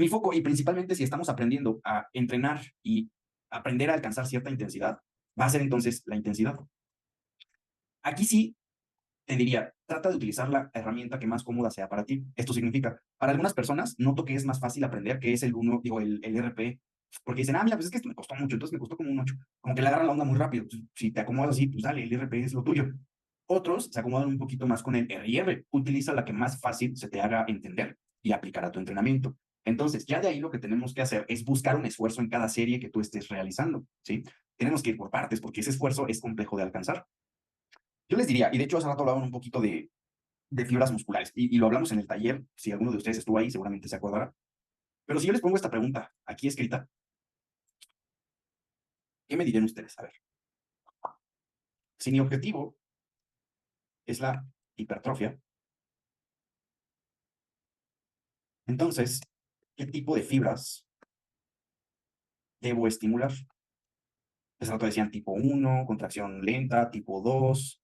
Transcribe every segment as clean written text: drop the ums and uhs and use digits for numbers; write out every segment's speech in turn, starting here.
Mi foco, y principalmente si estamos aprendiendo a entrenar y aprender a alcanzar cierta intensidad, va a ser entonces la intensidad. Aquí sí te diría, trata de utilizar la herramienta que más cómoda sea para ti. Esto significa, para algunas personas, noto que es más fácil aprender, que es el uno, digo, el RP, porque dicen, mira, pues es que esto me costó mucho, entonces me costó como un 8. Como que le agarran la onda muy rápido. Pues, si te acomodas así, pues dale, el RP es lo tuyo. Otros se acomodan un poquito más con el RR. Utiliza la que más fácil se te haga entender y aplicar a tu entrenamiento. Entonces, ya de ahí lo que tenemos que hacer es buscar un esfuerzo en cada serie que tú estés realizando, ¿sí? Tenemos que ir por partes, porque ese esfuerzo es complejo de alcanzar. Yo les diría, y de hecho hace rato hablaban un poquito de fibras musculares, y lo hablamos en el taller, si alguno de ustedes estuvo ahí, seguramente se acordará. Pero si yo les pongo esta pregunta aquí escrita, ¿qué me dirían ustedes? A ver, si mi objetivo es la hipertrofia, entonces, ¿qué tipo de fibras debo estimular? Hace rato decían tipo 1, contracción lenta, tipo 2,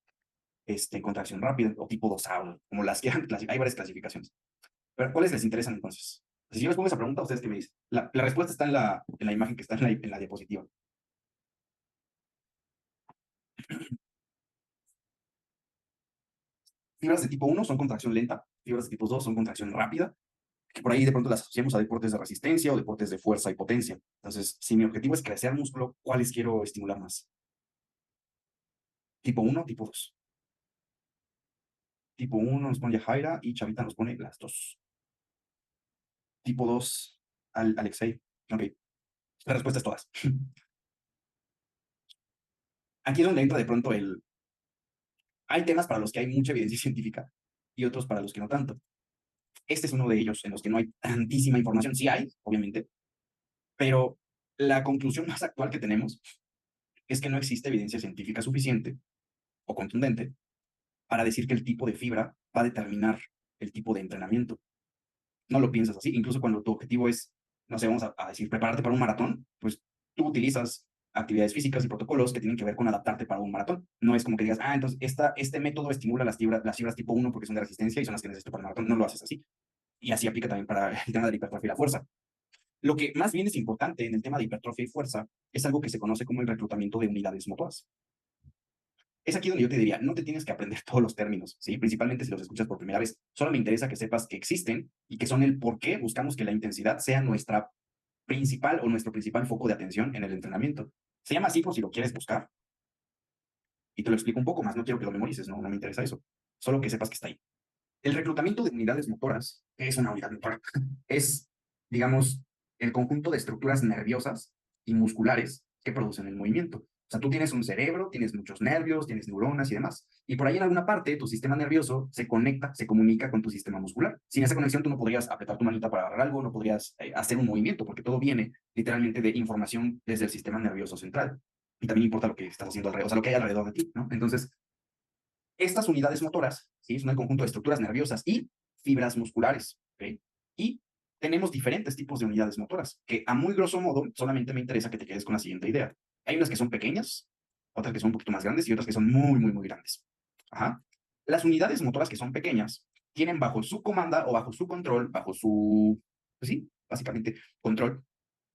contracción rápida, o tipo 2A, como las que hay varias clasificaciones. Pero, ¿cuáles les interesan entonces? Si yo les pongo esa pregunta, ¿ustedes qué me dicen? La respuesta está en la imagen que está en la diapositiva. Fibras de tipo 1 son contracción lenta, fibras de tipo 2 son contracción rápida, que por ahí de pronto las asociamos a deportes de resistencia o deportes de fuerza y potencia. Entonces, si mi objetivo es crecer músculo, ¿cuáles quiero estimular más? Tipo 1, tipo 2. Tipo 1 nos pone Jaira y Chavita nos pone las dos. Tipo 2, Alexei. Ok, la respuesta es todas. Aquí es donde entra de pronto el... Hay temas para los que hay mucha evidencia científica y otros para los que no tanto. Este es uno de ellos en los que no hay tantísima información. Sí hay, obviamente, pero la conclusión más actual que tenemos es que no existe evidencia científica suficiente o contundente para decir que el tipo de fibra va a determinar el tipo de entrenamiento. No lo piensas así. Incluso cuando tu objetivo es, no sé, vamos a decir, prepararte para un maratón, pues tú utilizas actividades físicas y protocolos que tienen que ver con adaptarte para un maratón. No es como que digas, entonces este método estimula las fibras tipo 1 porque son de resistencia y son las que necesito para el maratón. No lo haces así. Y así aplica también para el tema de la hipertrofia y la fuerza. Lo que más bien es importante en el tema de hipertrofia y fuerza es algo que se conoce como el reclutamiento de unidades motoras. Es aquí donde yo te diría, no te tienes que aprender todos los términos, ¿sí? Principalmente si los escuchas por primera vez. Solo me interesa que sepas que existen y que son el por qué buscamos que la intensidad sea nuestra principal o nuestro principal foco de atención en el entrenamiento. Se llama así por si lo quieres buscar y te lo explico un poco más. No quiero que lo memorices, no me interesa eso. Solo que sepas que está ahí. El reclutamiento de unidades motoras, ¿qué es una unidad motora? Es, digamos, el conjunto de estructuras nerviosas y musculares que producen el movimiento. O sea, tú tienes un cerebro, tienes muchos nervios, tienes neuronas y demás. Y por ahí en alguna parte tu sistema nervioso se conecta, se comunica con tu sistema muscular. Sin esa conexión tú no podrías apretar tu manita para agarrar algo, no podrías hacer un movimiento, porque todo viene literalmente de información desde el sistema nervioso central. Y también importa lo que estás haciendo alrededor, o sea, lo que hay alrededor de ti, ¿no? Entonces, estas unidades motoras, ¿sí? Son el conjunto de estructuras nerviosas y fibras musculares, ¿ok? Y tenemos diferentes tipos de unidades motoras, que a muy grosso modo solamente me interesa que te quedes con la siguiente idea. Hay unas que son pequeñas, otras que son un poquito más grandes y otras que son muy, muy, muy grandes. Ajá. Las unidades motoras que son pequeñas tienen bajo su comanda o bajo su control, bajo su, pues sí, básicamente control,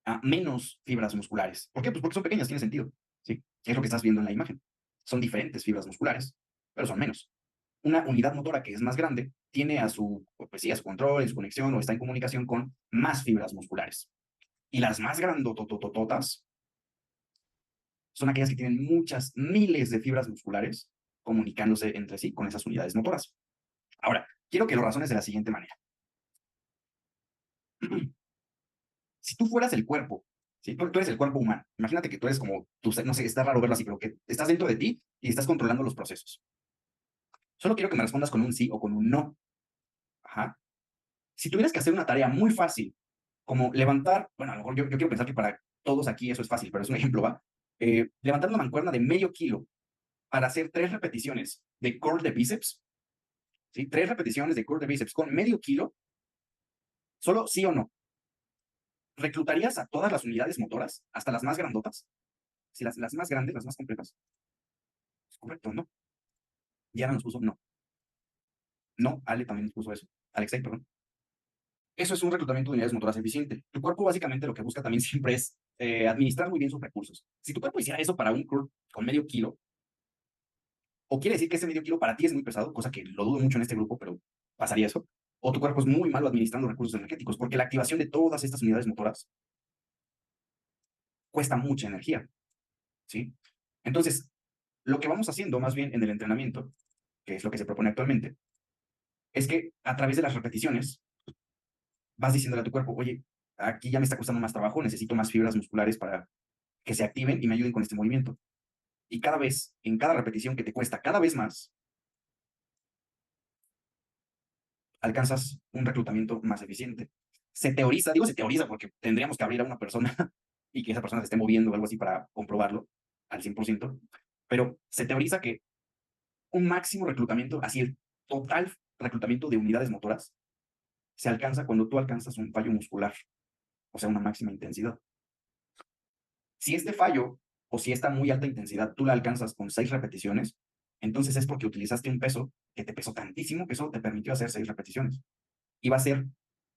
a menos fibras musculares. ¿Por qué? Pues porque son pequeñas, tiene sentido, ¿sí? Es lo que estás viendo en la imagen. Son diferentes fibras musculares, pero son menos. Una unidad motora que es más grande tiene pues sí, a su control, en su conexión o está en comunicación con más fibras musculares. Y las más grandototototas son aquellas que tienen muchas miles de fibras musculares comunicándose entre sí con esas unidades motoras. Ahora, quiero que lo razones de la siguiente manera. Si tú fueras el cuerpo, ¿sí? Tú eres el cuerpo humano. Imagínate que tú eres como, no sé, está raro verlo así, pero que estás dentro de ti y estás controlando los procesos. Solo quiero que me respondas con un sí o con un no. Ajá. Si tuvieras que hacer una tarea muy fácil, como levantar, bueno, a lo mejor yo quiero pensar que para todos aquí eso es fácil, pero es un ejemplo, ¿va? Levantar una mancuerna de medio kilo para hacer 3 repeticiones de curl de bíceps, ¿sí? 3 repeticiones de curl de bíceps con medio kilo, solo sí o no. ¿Reclutarías a todas las unidades motoras, hasta las más grandotas? Si las más grandes, las más completas. Es correcto, ¿no? Diana nos puso no. No, Ale también nos puso eso. Alexei, perdón. Eso es un reclutamiento de unidades motoras eficiente. Tu cuerpo básicamente lo que busca también siempre es administrar muy bien sus recursos. Si tu cuerpo hiciera eso para un curl con medio kilo, o quiere decir que ese medio kilo para ti es muy pesado, cosa que lo dudo mucho en este grupo, pero pasaría eso, o tu cuerpo es muy malo administrando recursos energéticos, porque la activación de todas estas unidades motoras cuesta mucha energía, ¿sí? Entonces, lo que vamos haciendo más bien en el entrenamiento, que es lo que se propone actualmente, es que a través de las repeticiones vas diciéndole a tu cuerpo, oye, aquí ya me está costando más trabajo, necesito más fibras musculares para que se activen y me ayuden con este movimiento. Y cada vez, en cada repetición que te cuesta cada vez más, alcanzas un reclutamiento más eficiente. Se teoriza, digo se teoriza porque tendríamos que abrir a una persona y que esa persona se esté moviendo o algo así para comprobarlo al 100%, pero se teoriza que un máximo reclutamiento, así el total reclutamiento de unidades motoras, se alcanza cuando tú alcanzas un fallo muscular, o sea, una máxima intensidad. Si este fallo o si esta muy alta intensidad tú la alcanzas con 6 repeticiones, entonces es porque utilizaste un peso que te pesó tantísimo que eso te permitió hacer 6 repeticiones. Y va a ser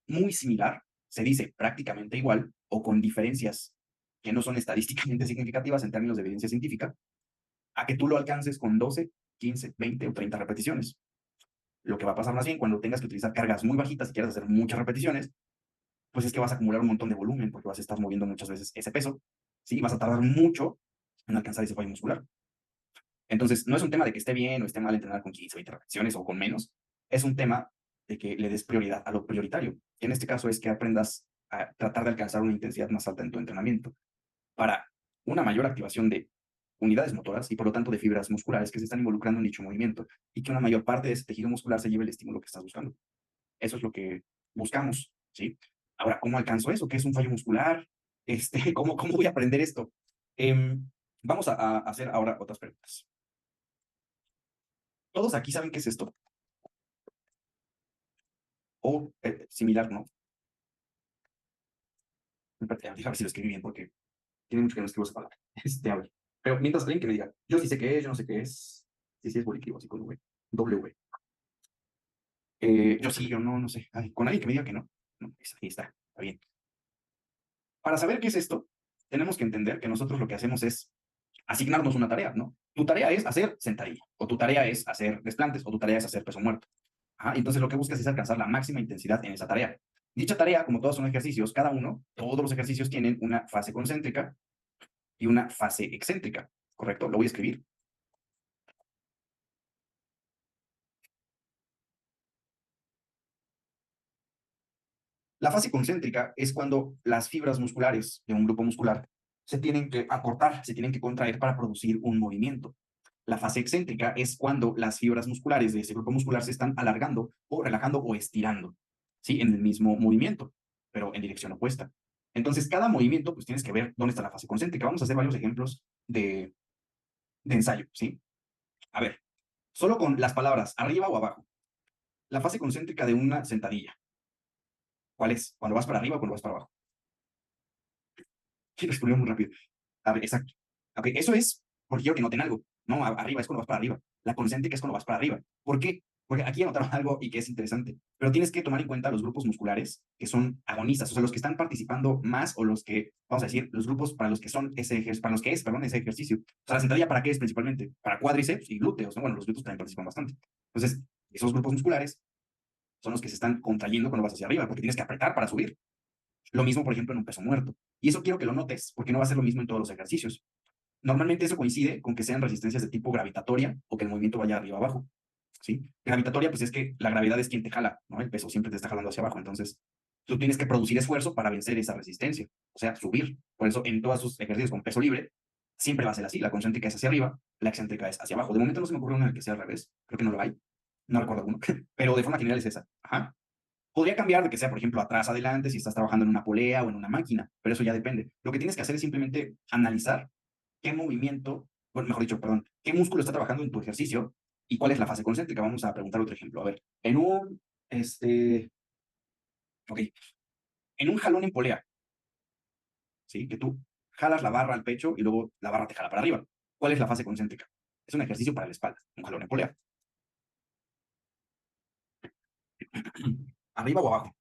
muy similar, se dice prácticamente igual, o con diferencias que no son estadísticamente significativas en términos de evidencia científica, a que tú lo alcances con 12, 15, 20 o 30 repeticiones. Lo que va a pasar más bien cuando tengas que utilizar cargas muy bajitas y quieras hacer muchas repeticiones, pues es que vas a acumular un montón de volumen porque vas a estar moviendo muchas veces ese peso, ¿sí? Vas a tardar mucho en alcanzar ese fallo muscular. Entonces, no es un tema de que esté bien o esté mal entrenar con 15 o 20 repeticiones o con menos, es un tema de que le des prioridad a lo prioritario, que en este caso es que aprendas a tratar de alcanzar una intensidad más alta en tu entrenamiento para una mayor activación de unidades motoras y por lo tanto de fibras musculares que se están involucrando en dicho movimiento y que una mayor parte de ese tejido muscular se lleve el estímulo que estás buscando. Eso es lo que buscamos, ¿sí? Ahora, ¿cómo alcanzo eso? ¿Qué es un fallo muscular? ¿Cómo voy a aprender esto? Vamos a hacer ahora otras preguntas. Todos aquí saben qué es esto, o similar, ¿no? Déjame ver si lo escribí bien, porque tiene mucho que no escribo esa palabra. A ver. Pero mientras alguien que me diga, yo sí sé qué es, yo no sé qué es. Sí, sí es bolicribo, así con V. W. Yo sí, yo no, no sé. Ay, con alguien que me diga que no. No, ahí está bien. Para saber qué es esto, tenemos que entender que nosotros lo que hacemos es asignarnos una tarea, ¿no? Tu tarea es hacer sentadilla, o tu tarea es hacer desplantes, o tu tarea es hacer peso muerto. Ajá, entonces lo que buscas es alcanzar la máxima intensidad en esa tarea. Dicha tarea, como todos son ejercicios, cada uno, todos los ejercicios tienen una fase concéntrica y una fase excéntrica, ¿correcto? Lo voy a escribir. La fase concéntrica es cuando las fibras musculares de un grupo muscular se tienen que acortar, se tienen que contraer para producir un movimiento. La fase excéntrica es cuando las fibras musculares de ese grupo muscular se están alargando o relajando o estirando, ¿sí? En el mismo movimiento, pero en dirección opuesta. Entonces, cada movimiento, pues tienes que ver dónde está la fase concéntrica. Vamos a hacer varios ejemplos de ensayo, ¿sí? A ver, solo con las palabras arriba o abajo. La fase concéntrica de una sentadilla. ¿Cuál es? ¿Cuando vas para arriba o cuando vas para abajo? Sí, respondió muy rápido. A ver, exacto. Ok, eso es porque quiero que noten algo. No, arriba es cuando vas para arriba. La concéntrica es cuando vas para arriba. ¿Por qué? Porque aquí anotaron algo y que es interesante. Pero tienes que tomar en cuenta los grupos musculares que son agonistas, o sea, los que están participando más o los que, vamos a decir, los grupos para los que son ese ejercicio, para los que es, perdón, ese ejercicio. O sea, la sentadilla para qué es principalmente? Para cuádriceps y glúteos, ¿no? Bueno, los glúteos también participan bastante. Entonces, esos grupos musculares son los que se están contrayendo cuando vas hacia arriba, porque tienes que apretar para subir. Lo mismo, por ejemplo, en un peso muerto. Y eso quiero que lo notes, porque no va a ser lo mismo en todos los ejercicios. Normalmente eso coincide con que sean resistencias de tipo gravitatoria o que el movimiento vaya arriba abajo, ¿sí? Gravitatoria, pues es que la gravedad es quien te jala, ¿no? El peso siempre te está jalando hacia abajo, entonces tú tienes que producir esfuerzo para vencer esa resistencia, o sea, subir. Por eso en todos sus ejercicios con peso libre siempre va a ser así, la concéntrica es hacia arriba, la excéntrica es hacia abajo. De momento no se me ocurre uno en el que sea al revés, creo que no lo hay, no recuerdo uno, pero de forma general es esa. Ajá. Podría cambiar de que sea, por ejemplo, atrás, adelante, si estás trabajando en una polea o en una máquina, pero eso ya depende. Lo que tienes que hacer es simplemente analizar qué movimiento, bueno, mejor dicho, perdón, qué músculo está trabajando en tu ejercicio y cuál es la fase concéntrica. Vamos a preguntar otro ejemplo. A ver, ok, en un jalón en polea, ¿sí? Que tú jalas la barra al pecho y luego la barra te jala para arriba. ¿Cuál es la fase concéntrica? Es un ejercicio para la espalda, un jalón en polea. ¿Arriba o abajo?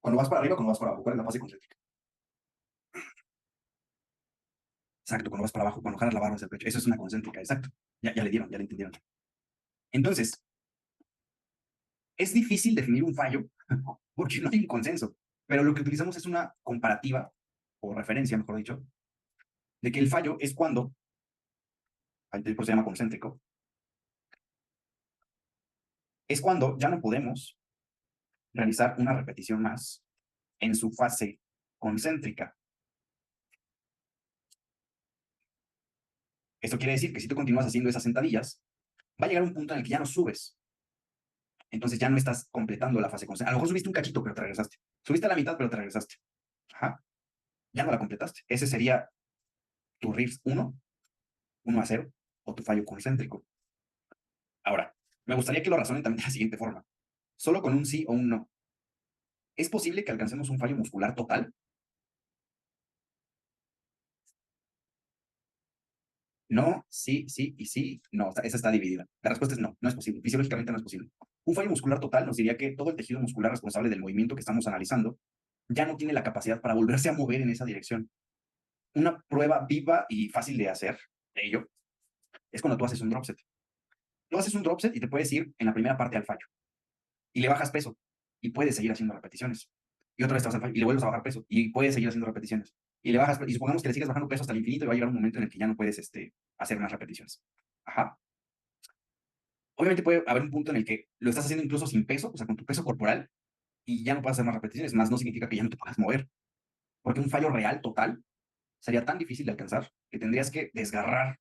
Cuando vas para arriba, cuando vas para abajo, ¿cuál es la fase concéntrica? Exacto, cuando vas para abajo, cuando jalas la barra hacia el pecho. Eso es una concéntrica, exacto. Ya le dieron, ya le entendieron. Entonces, es difícil definir un fallo porque no hay un consenso, pero lo que utilizamos es una comparativa, o referencia, mejor dicho, de que el fallo es cuando, por eso se llama concéntrico, es cuando ya no podemos realizar una repetición más en su fase concéntrica. Esto quiere decir que si tú continúas haciendo esas sentadillas, va a llegar un punto en el que ya no subes. Entonces ya no estás completando la fase concéntrica. A lo mejor subiste un cachito, pero te regresaste. Subiste a la mitad, pero te regresaste. Ajá. Ya no la completaste. Ese sería tu RIFS 1-0, o tu fallo concéntrico. Ahora, me gustaría que lo razonen también de la siguiente forma. Solo con un sí o un no. ¿Es posible que alcancemos un fallo muscular total? No, sí, sí y sí, no. Esa está dividida. La respuesta es no, no es posible. Fisiológicamente no es posible. Un fallo muscular total nos diría que todo el tejido muscular responsable del movimiento que estamos analizando ya no tiene la capacidad para volverse a mover en esa dirección. Una prueba viva y fácil de hacer de ello es cuando tú haces un drop set. Tú haces un drop set y te puedes ir en la primera parte al fallo y le bajas peso y puedes seguir haciendo repeticiones. Y otra vez te vas al fallo y le vuelves a bajar peso y puedes seguir haciendo repeticiones. Y le bajas, y supongamos que le sigues bajando peso hasta el infinito y va a llegar un momento en el que ya no puedes hacer más repeticiones. Ajá. Obviamente puede haber un punto en el que lo estás haciendo incluso sin peso, o sea, con tu peso corporal, y ya no puedes hacer más repeticiones, más no significa que ya no te puedas mover, porque un fallo real total sería tan difícil de alcanzar que tendrías que desgarrar,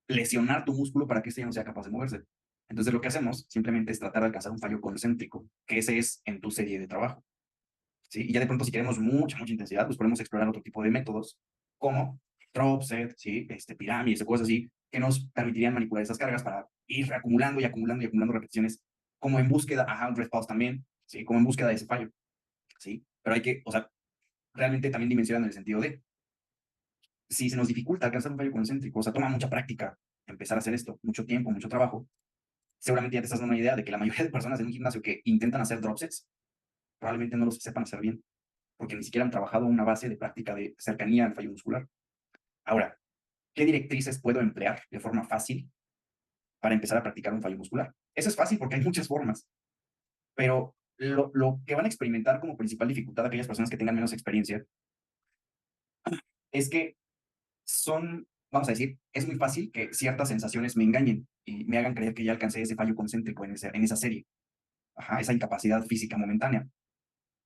lesionar tu músculo para que este ya no sea capaz de moverse. Entonces lo que hacemos simplemente es tratar de alcanzar un fallo concéntrico, que ese es en tu serie de trabajo. ¿Sí? Y ya de pronto si queremos mucha intensidad, pues podemos explorar otro tipo de métodos, como drop set, ¿sí? Pirámides o cosas así, que nos permitirían manipular esas cargas para ir acumulando y acumulando y acumulando repeticiones, como en búsqueda, ajá, un rest pause también, ¿sí? Como en búsqueda de ese fallo, ¿sí? Pero hay que, o sea, realmente también dimensionar en el sentido de, si se nos dificulta alcanzar un fallo concéntrico, o sea, toma mucha práctica empezar a hacer esto, mucho tiempo, mucho trabajo, seguramente ya te estás dando una idea de que la mayoría de personas en un gimnasio que intentan hacer drop sets, probablemente no los sepan hacer bien, porque ni siquiera han trabajado una base de práctica de cercanía al fallo muscular. Ahora, ¿qué directrices puedo emplear de forma fácil para empezar a practicar un fallo muscular? Eso es fácil porque hay muchas formas, pero lo que van a experimentar como principal dificultad aquellas personas que tengan menos experiencia es que vamos a decir, es muy fácil que ciertas sensaciones me engañen y me hagan creer que ya alcancé ese fallo concéntrico en esa serie. Ajá, esa incapacidad física momentánea.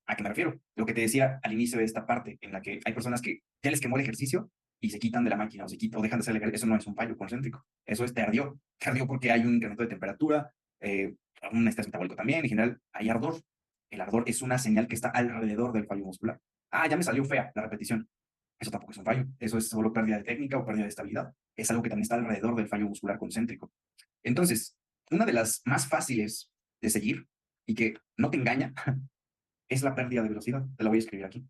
¿A qué me refiero? Lo que te decía al inicio de esta parte, en la que hay personas que ya les quemó el ejercicio y se quitan de la máquina o dejan de hacer el ejercicio. Eso no es un fallo concéntrico. Eso es te ardió porque hay un incremento de temperatura, un estrés metabólico también. En general, hay ardor. El ardor es una señal que está alrededor del fallo muscular. Ah, ya me salió fea la repetición. Eso tampoco es un fallo. Eso es solo pérdida de técnica o pérdida de estabilidad. Es algo que también está alrededor del fallo muscular concéntrico. Entonces, una de las más fáciles de seguir y que no te engaña es la pérdida de velocidad. Te la voy a escribir aquí.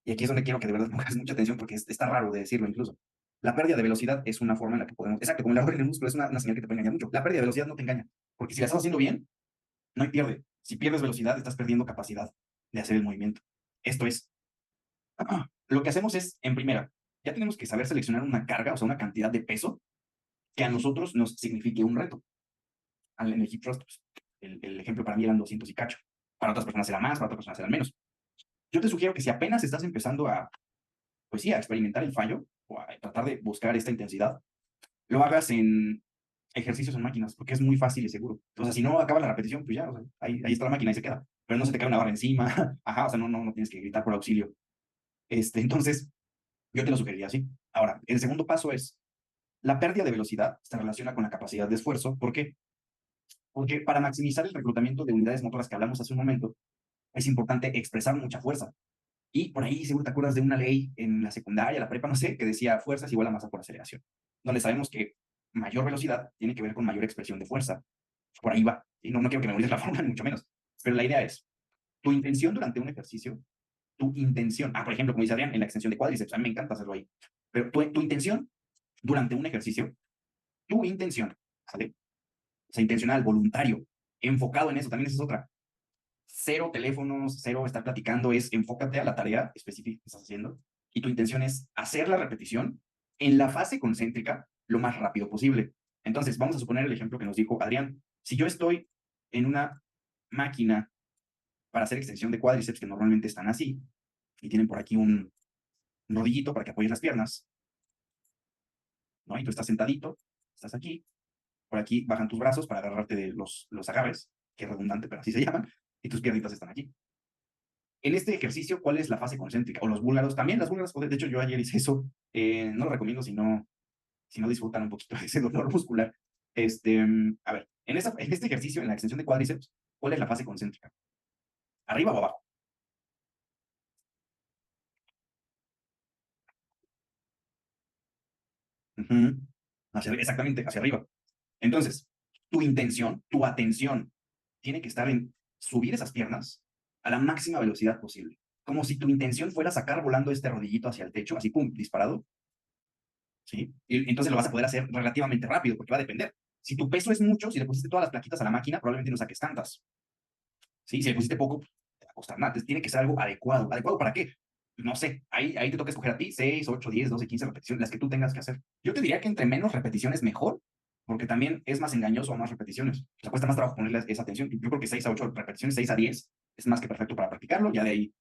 Y aquí es donde quiero que de verdad pongas mucha atención porque está raro de decirlo incluso. La pérdida de velocidad es una forma en la que podemos, exacto, como el error en el músculo es una señal que te puede engañar mucho. La pérdida de velocidad no te engaña, porque si la estás haciendo bien, no hay pierde. Si pierdes velocidad, estás perdiendo capacidad de hacer el movimiento. Esto es, lo que hacemos es, en primera, ya tenemos que saber seleccionar una carga, o sea, una cantidad de peso que a nosotros nos signifique un reto. En el hip thrust, pues, el ejemplo para mí eran 200 y cacho. Para otras personas era más, para otras personas eran menos. Yo te sugiero que si apenas estás empezando pues sí, a experimentar el fallo o a tratar de buscar esta intensidad, lo hagas en ejercicios en máquinas, porque es muy fácil y seguro. O sea, si no acaba la repetición, pues ya, o sea, ahí está la máquina y se queda. Pero no se te cae una barra encima, ajá, o sea, no tienes que gritar por auxilio. Entonces, yo te lo sugeriría así. Ahora, el segundo paso es, la pérdida de velocidad se relaciona con la capacidad de esfuerzo. ¿Por qué? Porque para maximizar el reclutamiento de unidades motoras que hablamos hace un momento, es importante expresar mucha fuerza. Y por ahí seguro te acuerdas de una ley en la secundaria, la prepa, no sé, que decía fuerza es igual a masa por aceleración, donde sabemos que mayor velocidad tiene que ver con mayor expresión de fuerza. Por ahí va. Y no quiero que me olvides la forma, ni mucho menos. Pero la idea es, tu intención durante un ejercicio, tu intención, por ejemplo, como dice Adrián, en la extensión de cuádriceps, a mí me encanta hacerlo ahí, pero tu intención durante un ejercicio, tu intención, ¿sale? O sea, intencional, voluntario, enfocado en eso, también esa es otra. cero teléfonos, cero estar platicando, es enfócate a la tarea específica que estás haciendo y tu intención es hacer la repetición en la fase concéntrica lo más rápido posible. Entonces, vamos a suponer el ejemplo que nos dijo Adrián. Si yo estoy en una máquina para hacer extensión de cuádriceps que normalmente están así y tienen por aquí un rodillito para que apoyes las piernas, ¿no? Y tú estás sentadito, estás aquí, por aquí bajan tus brazos para agarrarte de los agarres, que es redundante, pero así se llaman, y tus piernitas están aquí. En este ejercicio, ¿cuál es la fase concéntrica? O los búlgaros, también las búlgaras, de hecho yo ayer hice eso, no lo recomiendo si no disfrutan un poquito de ese dolor muscular. A ver, en este ejercicio, en la extensión de cuádriceps, ¿cuál es la fase concéntrica? ¿Arriba o abajo? Ujú. Exactamente, hacia arriba. Entonces, tu intención, tu atención, tiene que estar en subir esas piernas a la máxima velocidad posible. Como si tu intención fuera sacar volando este rodillito hacia el techo, así, pum, disparado, ¿sí? Y entonces lo vas a poder hacer relativamente rápido, porque va a depender. Si tu peso es mucho, si le pusiste todas las plaquitas a la máquina, probablemente no saques tantas, ¿sí? Si le pusiste poco, pues, te va a costar nada. Entonces tiene que ser algo adecuado. ¿Adecuado para qué? No sé, ahí te toca escoger a ti 6, 8, 10, 12, 15 repeticiones, las que tú tengas que hacer. Yo te diría que entre menos repeticiones mejor, porque también es más engañoso a más repeticiones. O sea, cuesta más trabajo ponerle esa atención. Yo creo que 6 a 8 repeticiones, 6 a 10 es más que perfecto para practicarlo. Ya de ahí,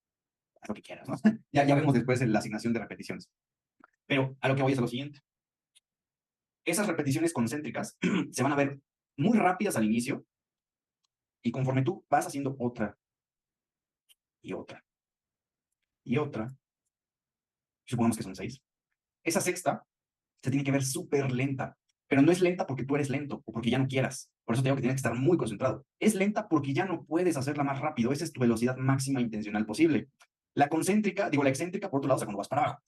haz lo que quieras, ¿no? Ya vemos después la asignación de repeticiones. Pero a lo que voy es a lo siguiente. Esas repeticiones concéntricas se van a ver muy rápidas al inicio y conforme tú vas haciendo otra y otra y otra, supongamos que son 6, esa sexta se tiene que ver súper lenta, pero no es lenta porque tú eres lento o porque ya no quieras. Por eso te digo que tienes que estar muy concentrado. Es lenta porque ya no puedes hacerla más rápido. Esa es tu velocidad máxima intencional posible. La concéntrica, digo, la excéntrica, por otro lado, o sea, cuando vas para abajo,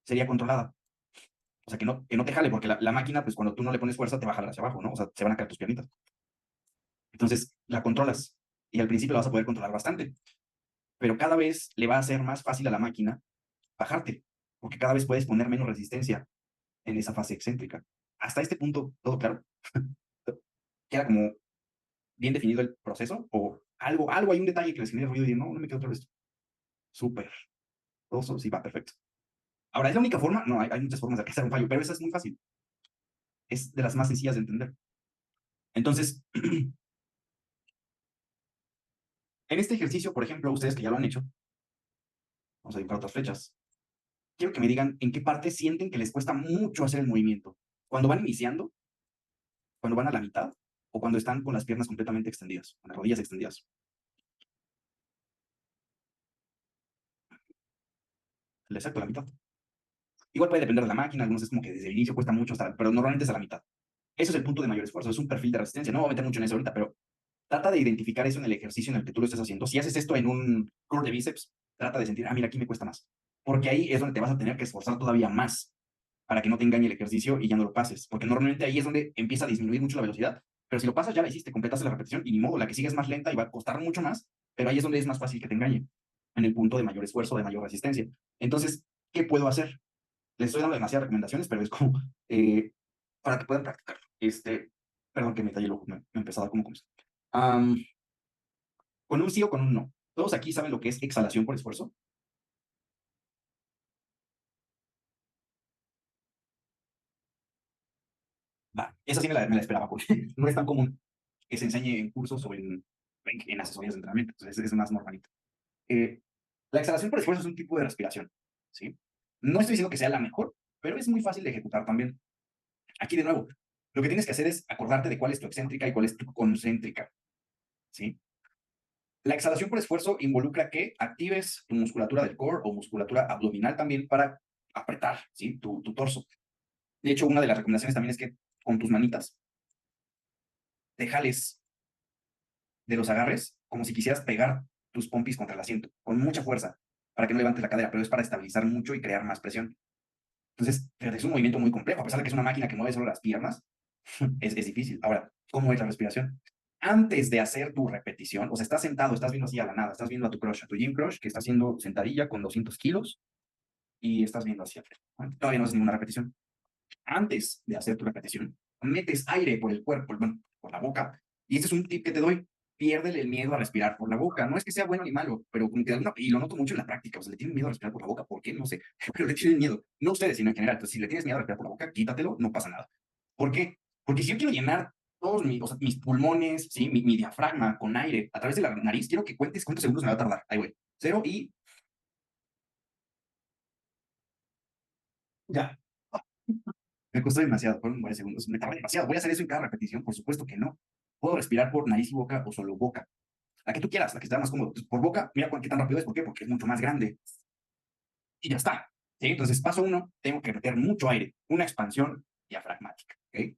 sería controlada. O sea, que no te jale, porque la máquina, pues cuando tú no le pones fuerza, te va a jalar hacia abajo, ¿no? O sea, se van a caer tus piernitas. Entonces, la controlas. Y al principio la vas a poder controlar bastante. Pero cada vez le va a ser más fácil a la máquina bajarte, porque cada vez puedes poner menos resistencia en esa fase excéntrica. Hasta este punto, todo claro. Queda como bien definido el proceso o algo hay un detalle que les genere ruido y no, no me quedo otra vez. Súper. Todo eso sí va perfecto. Ahora, ¿es la única forma? No, hay muchas formas de hacer un fallo, pero esa es muy fácil. Es de las más sencillas de entender. Entonces, en este ejercicio, por ejemplo, ustedes que ya lo han hecho, vamos a dibujar otras flechas. Quiero que me digan en qué parte sienten que les cuesta mucho hacer el movimiento. Cuando van iniciando, cuando van a la mitad o cuando están con las piernas completamente extendidas, con las rodillas extendidas. Exacto, la mitad. Igual puede depender de la máquina, algunos es como que desde el inicio cuesta mucho, pero normalmente es a la mitad. Eso es el punto de mayor esfuerzo, es un perfil de resistencia. No me voy a meter mucho en eso ahorita, pero trata de identificar eso en el ejercicio en el que tú lo estés haciendo. Si haces esto en un curl de bíceps, trata de sentir, mira, aquí me cuesta más. Porque ahí es donde te vas a tener que esforzar todavía más para que no te engañe el ejercicio y ya no lo pases. Porque normalmente ahí es donde empieza a disminuir mucho la velocidad. Pero si lo pasas, ya la hiciste, completaste la repetición y ni modo, la que sigue es más lenta y va a costar mucho más, pero ahí es donde es más fácil que te engañe, en el punto de mayor esfuerzo, de mayor resistencia. Entonces, ¿qué puedo hacer? Les estoy dando demasiadas recomendaciones, pero es como para que puedan practicar. Perdón que me tallé el ojo, me empezó a dar como comezón. Con un sí o con un no. Todos aquí saben lo que es exhalación por esfuerzo. Va, esa sí me la esperaba, porque no es tan común que se enseñe en cursos o en asesorías de entrenamiento. Entonces es más normalito. Eh, la exhalación por esfuerzo es un tipo de respiración, ¿sí? No estoy diciendo que sea la mejor, pero es muy fácil de ejecutar también. Aquí de nuevo, lo que tienes que hacer es acordarte de cuál es tu excéntrica y cuál es tu concéntrica, ¿sí? La exhalación por esfuerzo involucra que actives tu musculatura del core o musculatura abdominal también para apretar, ¿sí? Tu torso. De hecho, una de las recomendaciones también es que con tus manitas te jales de los agarres como si quisieras pegar tus pompis contra el asiento, con mucha fuerza, para que no levantes la cadera, pero es para estabilizar mucho y crear más presión. Entonces, fíjate, es un movimiento muy complejo, a pesar de que es una máquina que mueve solo las piernas, es difícil. Ahora, ¿cómo es la respiración? Antes de hacer tu repetición, o sea, estás sentado, estás viendo así a la nada, estás viendo a tu crush, a tu gym crush, que está haciendo sentadilla con 200 kilos y estás viendo hacia afuera. Todavía no haces ninguna repetición. Antes de hacer tu repetición, metes aire por el cuerpo, bueno, por la boca, y este es un tip que te doy. piérdele el miedo a respirar por la boca. No es que sea bueno ni malo, pero como que y lo noto mucho en la práctica, o sea, le tienen miedo a respirar por la boca, ¿por qué? No sé, pero le tienen miedo. No ustedes, sino en general. Entonces, si le tienes miedo a respirar por la boca, quítatelo, no pasa nada. ¿Por qué? Porque si yo quiero llenar todos o sea, mis pulmones, ¿sí? Mi diafragma con aire a través de la nariz, quiero que cuentes cuántos segundos me va a tardar. Ahí voy. 0 y ya. Me costó demasiado, fueron varios segundos. Me tardé demasiado. ¿Voy a hacer eso en cada repetición? Por supuesto que no. Puedo respirar por nariz y boca o solo boca. La que tú quieras, la que esté más cómodo. Entonces, por boca, mira qué tan rápido es. ¿Por qué? Porque es mucho más grande. Y ya está. ¿Sí? Entonces, paso uno, tengo que meter mucho aire. Una expansión diafragmática. ¿Ok?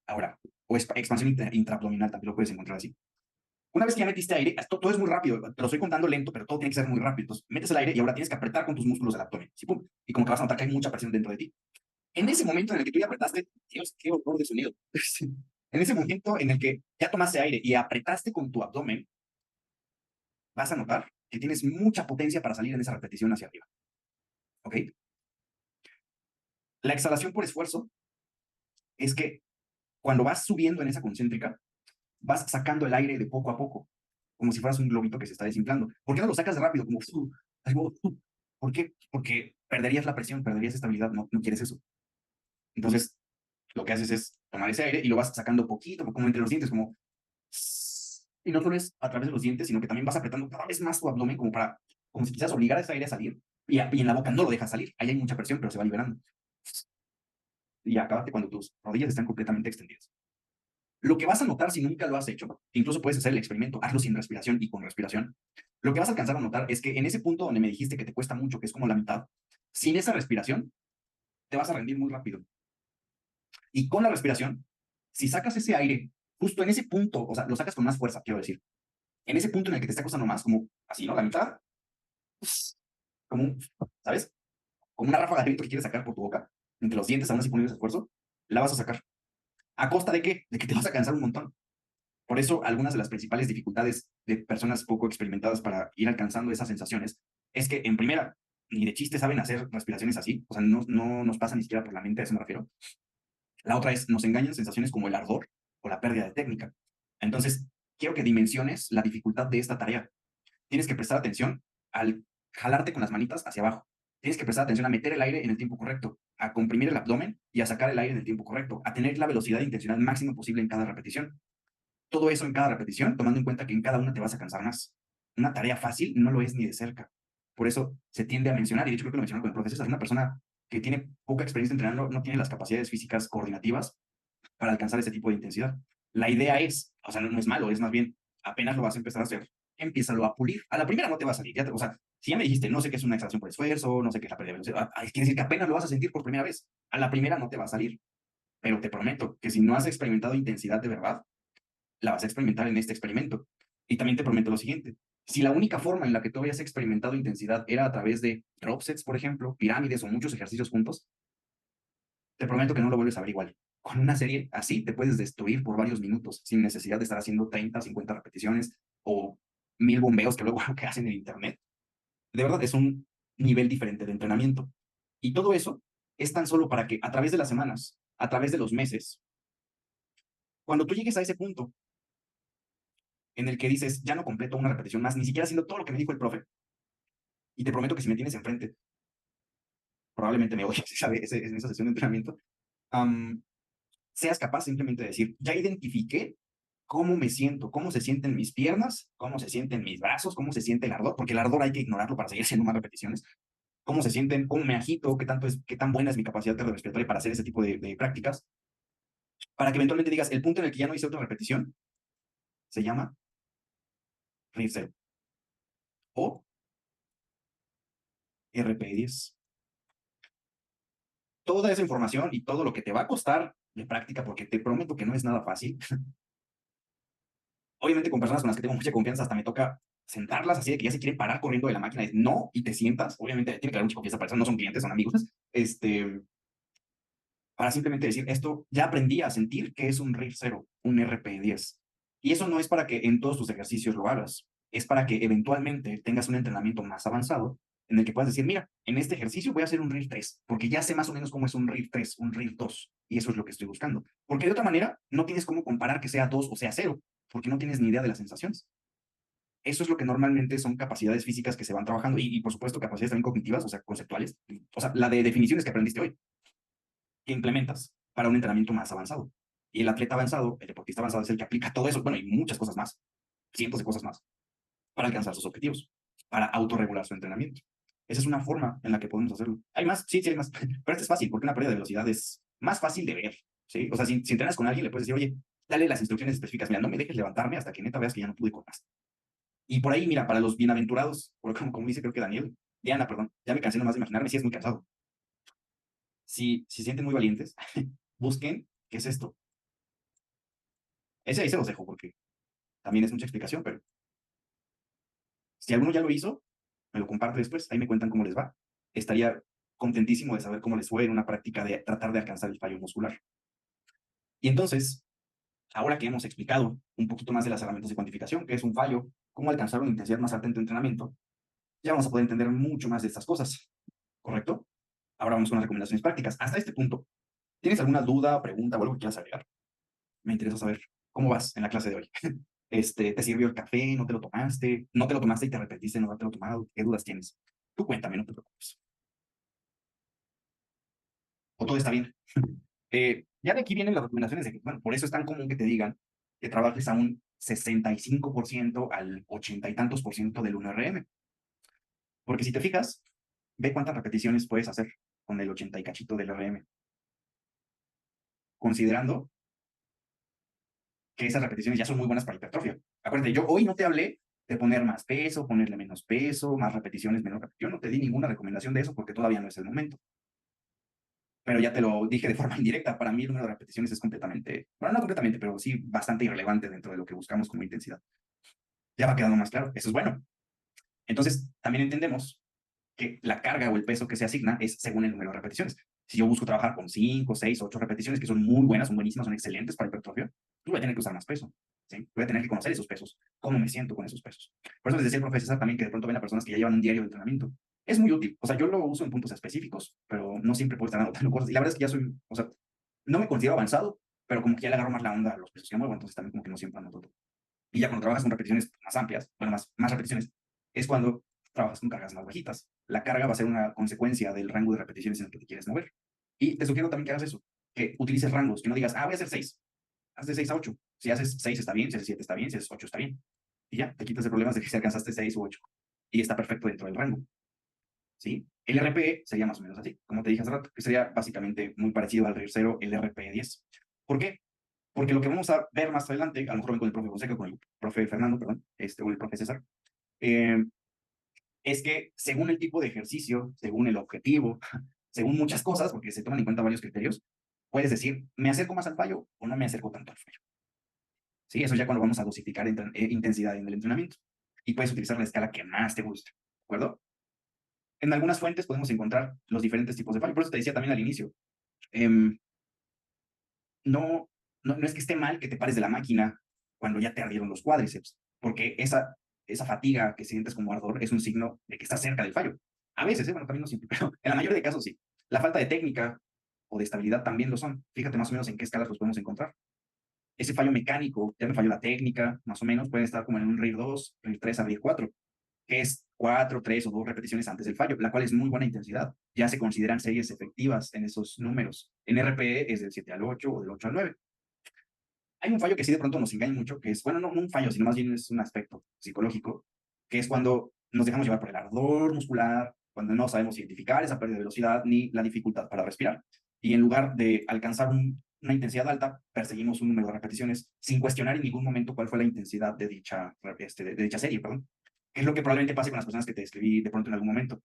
Ahora, o expansión intraabdominal, también lo puedes encontrar así. Una vez que ya metiste aire, esto todo es muy rápido. Te lo estoy contando lento, pero todo tiene que ser muy rápido. Entonces, metes el aire y ahora tienes que apretar con tus músculos del abdomen. ¿Sí? ¡Pum! Y como que vas a notar que hay mucha presión dentro de ti. En ese momento en el que tú ya apretaste, Dios, qué horror de sonido. En ese momento en el que ya tomaste aire y apretaste con tu abdomen, vas a notar que tienes mucha potencia para salir en esa repetición hacia arriba. ¿Ok? La exhalación por esfuerzo es que cuando vas subiendo en esa concéntrica, vas sacando el aire de poco a poco, como si fueras un globito que se está desinflando. ¿Por qué no lo sacas de rápido? Como, algo, ¿por qué? Porque perderías la presión, perderías estabilidad, no, no quieres eso. Entonces, lo que haces es tomar ese aire y lo vas sacando poquito, como entre los dientes, como... Y no solo es a través de los dientes, sino que también vas apretando cada vez más tu abdomen como para, como si quisieras obligar a ese aire a salir. Y en la boca no lo dejas salir. Ahí hay mucha presión, pero se va liberando. Y acábate cuando tus rodillas están completamente extendidas. Lo que vas a notar si nunca lo has hecho, incluso puedes hacer el experimento, hazlo sin respiración y con respiración. Lo que vas a alcanzar a notar es que en ese punto donde me dijiste que te cuesta mucho, que es como la mitad, sin esa respiración, te vas a rendir muy rápido. Y con la respiración, si sacas ese aire justo en ese punto, o sea, lo sacas con más fuerza, quiero decir, en ese punto en el que te está costando más, como así, ¿no? La mitad, como un, ¿sabes? Como una ráfaga de viento que quieres sacar por tu boca, entre los dientes, aún así poniendo ese esfuerzo, la vas a sacar. ¿A costa de qué? De que te vas a cansar un montón. Por eso, algunas de las principales dificultades de personas poco experimentadas para ir alcanzando esas sensaciones es que, en primera, ni de chiste saben hacer respiraciones así, o sea, no nos pasa ni siquiera por la mente, a eso me refiero. La otra es, nos engañan sensaciones como el ardor o la pérdida de técnica. Entonces, quiero que dimensiones la dificultad de esta tarea. Tienes que prestar atención al jalarte con las manitas hacia abajo. Tienes que prestar atención a meter el aire en el tiempo correcto, a comprimir el abdomen y a sacar el aire en el tiempo correcto, a tener la velocidad intencional máxima posible en cada repetición. Todo eso en cada repetición, tomando en cuenta que en cada una te vas a cansar más. Una tarea fácil no lo es ni de cerca. Por eso se tiende a mencionar, y de hecho creo que lo mencionaron con el profesor, es una persona que tiene poca experiencia entrenando, no tiene las capacidades físicas coordinativas para alcanzar ese tipo de intensidad. La idea es, o sea, no es malo, es más bien, apenas lo vas a empezar a hacer, empiézalo a pulir. A la primera no te va a salir, o sea, si ya me dijiste, no sé qué es una exhalación por esfuerzo, no sé qué es la pérdida de velocidad, quiere decir que apenas lo vas a sentir por primera vez. A la primera no te va a salir, pero te prometo que si no has experimentado intensidad de verdad, la vas a experimentar en este experimento. Y también te prometo lo siguiente, si la única forma en la que tú habías experimentado intensidad era a través de drop sets, por ejemplo, pirámides o muchos ejercicios juntos, te prometo que no lo vuelves a ver igual. Con una serie así te puedes destruir por varios minutos sin necesidad de estar haciendo 30, 50 repeticiones o 1000 bombeos que luego que hacen en internet. De verdad, es un nivel diferente de entrenamiento. Y todo eso es tan solo para que a través de las semanas, a través de los meses, cuando tú llegues a ese punto en el que dices, ya no completo una repetición más, ni siquiera haciendo todo lo que me dijo el profe, y te prometo que si me tienes enfrente, probablemente me oyes en esa sesión de entrenamiento, um, seas capaz simplemente de decir, ya identifiqué cómo me siento, cómo se sienten mis piernas, cómo se sienten mis brazos, cómo se siente el ardor, porque el ardor hay que ignorarlo para seguir haciendo más repeticiones, cómo se sienten, cómo me agito, qué tan buena es mi capacidad cardiorrespiratoria para hacer ese tipo de prácticas, para que eventualmente digas, el punto en el que ya no hice otra repetición, se llama RIR 0 o RP10. Toda esa información y todo lo que te va a costar de práctica, porque te prometo que no es nada fácil. Obviamente con personas con las que tengo mucha confianza, hasta me toca sentarlas así de que ya se quieren parar corriendo de la máquina, es no, y te sientas, obviamente tiene que haber mucha confianza para eso, no son clientes, son amigos, para simplemente decir, esto ya aprendí a sentir que es un RIR 0, un RP10. Y eso no es para que en todos tus ejercicios lo hagas, es para que eventualmente tengas un entrenamiento más avanzado en el que puedas decir, mira, en este ejercicio voy a hacer un RIR 3, porque ya sé más o menos cómo es un RIR 3, un RIR 2, y eso es lo que estoy buscando. Porque de otra manera, no tienes cómo comparar que sea 2 o sea 0. porque no tienes ni idea de las sensaciones. Eso es lo que normalmente son capacidades físicas que se van trabajando y por supuesto, capacidades también cognitivas, o sea, conceptuales, o sea, la de definiciones que aprendiste hoy, que implementas para un entrenamiento más avanzado. Y el atleta avanzado, el deportista avanzado es el que aplica todo eso, bueno, y muchas cosas más, cientos de cosas más, para alcanzar sus objetivos, para autorregular su entrenamiento. Esa es una forma en la que podemos hacerlo. ¿Hay más? Sí, sí hay más. Pero esto es fácil, porque una pérdida de velocidad es más fácil de ver, ¿sí? O sea, si entrenas con alguien, le puedes decir, oye, dale las instrucciones específicas, mira, no me dejes levantarme hasta que neta veas que ya no pude con más. Y por ahí, mira, para los bienaventurados, como dice creo que Daniel, Diana, perdón, ya me cansé nomás de imaginarme si es muy cansado. Si se sienten muy valientes, busquen qué es esto. Ese ahí se los dejo porque también es mucha explicación, pero si alguno ya lo hizo, me lo comparte después, ahí me cuentan cómo les va. Estaría contentísimo de saber cómo les fue en una práctica de tratar de alcanzar el fallo muscular. Y entonces, ahora que hemos explicado un poquito más de las herramientas de cuantificación, qué es un fallo, cómo alcanzar una intensidad más alta en tu entrenamiento, ya vamos a poder entender mucho más de estas cosas, ¿correcto? Ahora vamos con las recomendaciones prácticas. Hasta este punto, ¿tienes alguna duda, pregunta o algo que quieras agregar? Me interesa saber cómo vas en la clase de hoy. ¿Te sirvió el café? ¿No te lo tomaste? ¿No te lo tomaste y te arrepentiste de no haberte lo tomado? ¿Qué dudas tienes? Tú cuéntame, no te preocupes. O todo está bien. Ya de aquí vienen las recomendaciones de que, bueno, por eso es tan común que te digan que trabajes a un 65% al 80 y tantos por ciento del 1RM. Porque si te fijas, ve cuántas repeticiones puedes hacer con el 80 y cachito del RM, considerando que esas repeticiones ya son muy buenas para hipertrofia. Acuérdate, yo hoy no te hablé de poner más peso, ponerle menos peso, más repeticiones, menos repeticiones. Yo no te di ninguna recomendación de eso porque todavía no es el momento. Pero ya te lo dije de forma indirecta. Para mí el número de repeticiones es completamente, bueno, no completamente, pero sí bastante irrelevante dentro de lo que buscamos como intensidad. Ya va quedando más claro. Eso es bueno. Entonces, también entendemos que la carga o el peso que se asigna es según el número de repeticiones. Si yo busco trabajar con 5, 6, 8 repeticiones, que son muy buenas, son buenísimas, son excelentes para hipertrofia, pues voy a tener que usar más peso. ¿Sí? Voy a tener que conocer esos pesos, cómo me siento con esos pesos. Por eso les decía el profe César también que de pronto ven a personas que ya llevan un diario de entrenamiento. Es muy útil. O sea, yo lo uso en puntos específicos, pero no siempre puedo estar anotando cosas. Y la verdad es que ya soy, o sea, no me considero avanzado, pero como que ya le agarro más la onda a los pesos que muevo, entonces también como que no siempre anoto todo. Y ya cuando trabajas con repeticiones más amplias, bueno, más repeticiones, es cuando trabajas con cargas más bajitas. La carga va a ser una consecuencia del rango de repeticiones en el que te quieres mover. Y te sugiero también que hagas eso, que utilices rangos, que no digas, voy a hacer 6, haz de 6 a 8. Si haces 6 está bien, si haces 7 está bien, si haces 8 está bien. Y ya, te quitas de problemas de que si alcanzaste 6 u 8. Y está perfecto dentro del rango. ¿Sí? El RPE sería más o menos así, como te dije hace rato, que sería básicamente muy parecido al RIR 0, el RPE 10. ¿Por qué? Porque lo que vamos a ver más adelante, a lo mejor ven con el profe José, con el profe Fernando, perdón, o el profe César, eh, es que según el tipo de ejercicio, según el objetivo, según muchas cosas, porque se toman en cuenta varios criterios, puedes decir, ¿me acerco más al fallo o no me acerco tanto al fallo? Sí, eso ya cuando vamos a dosificar intensidad en el entrenamiento. Y puedes utilizar la escala que más te guste, ¿de acuerdo? En algunas fuentes podemos encontrar los diferentes tipos de fallo. Por eso te decía también al inicio, eh, no es que esté mal que te pares de la máquina cuando ya te ardieron los cuádriceps, porque esa fatiga que sientes como ardor es un signo de que estás cerca del fallo. A veces, bueno, también no siempre, pero en la mayoría de casos sí. La falta de técnica o de estabilidad también lo son. Fíjate más o menos en qué escalas los podemos encontrar. Ese fallo mecánico, ya me falló la técnica, más o menos, puede estar como en un RIR 2, RIR 3 a RIR 4, que es 4, 3 o 2 repeticiones antes del fallo, la cual es muy buena intensidad. Ya se consideran series efectivas en esos números. En RPE es del 7 al 8 o del 8 al 9. Hay un fallo que sí de pronto nos engaña mucho, que es, bueno, no un fallo, sino más bien es un aspecto psicológico, que es cuando nos dejamos llevar por el ardor muscular, cuando no sabemos identificar esa pérdida de velocidad ni la dificultad para respirar. Y en lugar de alcanzar una intensidad alta, perseguimos un número de repeticiones sin cuestionar en ningún momento cuál fue la intensidad de dicha serie, perdón. Que es lo que probablemente pase con las personas que te escribí de pronto en algún momento,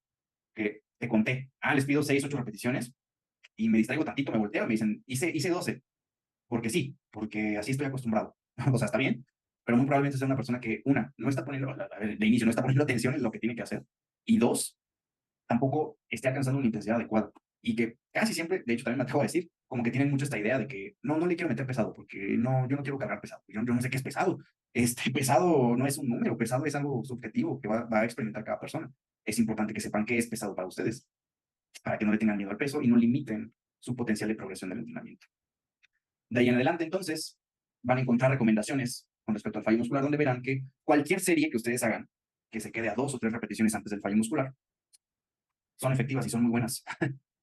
que te conté, les pido 6, 8 repeticiones y me distraigo tantito, me volteo, me dicen, hice 12 porque sí, porque así estoy acostumbrado. O sea, está bien, pero muy probablemente sea una persona que, una, no está poniendo, de inicio, no está poniendo atención en lo que tiene que hacer, y dos, tampoco esté alcanzando una intensidad adecuada. Y que casi siempre, de hecho, también me atrevo a decir, como que tienen mucho esta idea de que no le quiero meter pesado, porque no, yo no quiero cargar pesado, yo no sé qué es pesado. Pesado no es un número, pesado es algo subjetivo que va a experimentar cada persona. Es importante que sepan qué es pesado para ustedes, para que no le tengan miedo al peso y no limiten su potencial de progresión del entrenamiento. De ahí en adelante, entonces, van a encontrar recomendaciones con respecto al fallo muscular, donde verán que cualquier serie que ustedes hagan, que se quede a 2 o 3 repeticiones antes del fallo muscular, son efectivas y son muy buenas.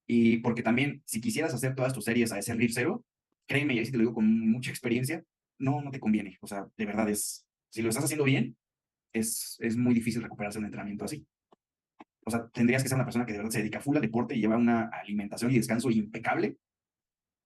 Y porque también, si quisieras hacer todas tus series a ese RIR cero, créeme, y ahí sí te lo digo con mucha experiencia, no te conviene. O sea, de verdad si lo estás haciendo bien, es muy difícil recuperarse un entrenamiento así. O sea, tendrías que ser una persona que de verdad se dedica full al deporte y lleva una alimentación y descanso impecable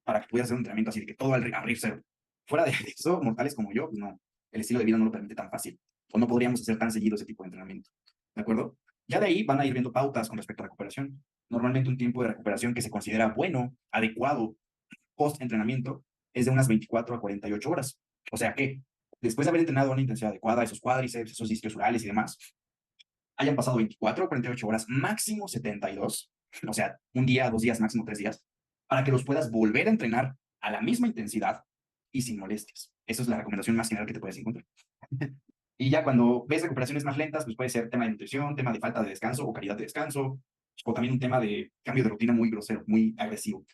para que pudieras hacer un entrenamiento así de que todo a RIR cero. Fuera de eso, mortales como yo, pues no, el estilo de vida no lo permite tan fácil. O no podríamos hacer tan seguido ese tipo de entrenamiento. ¿De acuerdo? Ya de ahí van a ir viendo pautas con respecto a recuperación. Normalmente un tiempo de recuperación que se considera bueno, adecuado, post-entrenamiento, es de unas 24 a 48 horas. O sea que después de haber entrenado a una intensidad adecuada, esos cuádriceps, esos isquiosurales y demás, hayan pasado 24 o 48 horas, máximo 72, o sea, un día, 2 días, máximo 3 días, para que los puedas volver a entrenar a la misma intensidad y sin molestias. Esa es la recomendación más general que te puedes encontrar. Y ya cuando ves recuperaciones más lentas, pues puede ser tema de nutrición, tema de falta de descanso o calidad de descanso, o también un tema de cambio de rutina muy grosero, muy agresivo.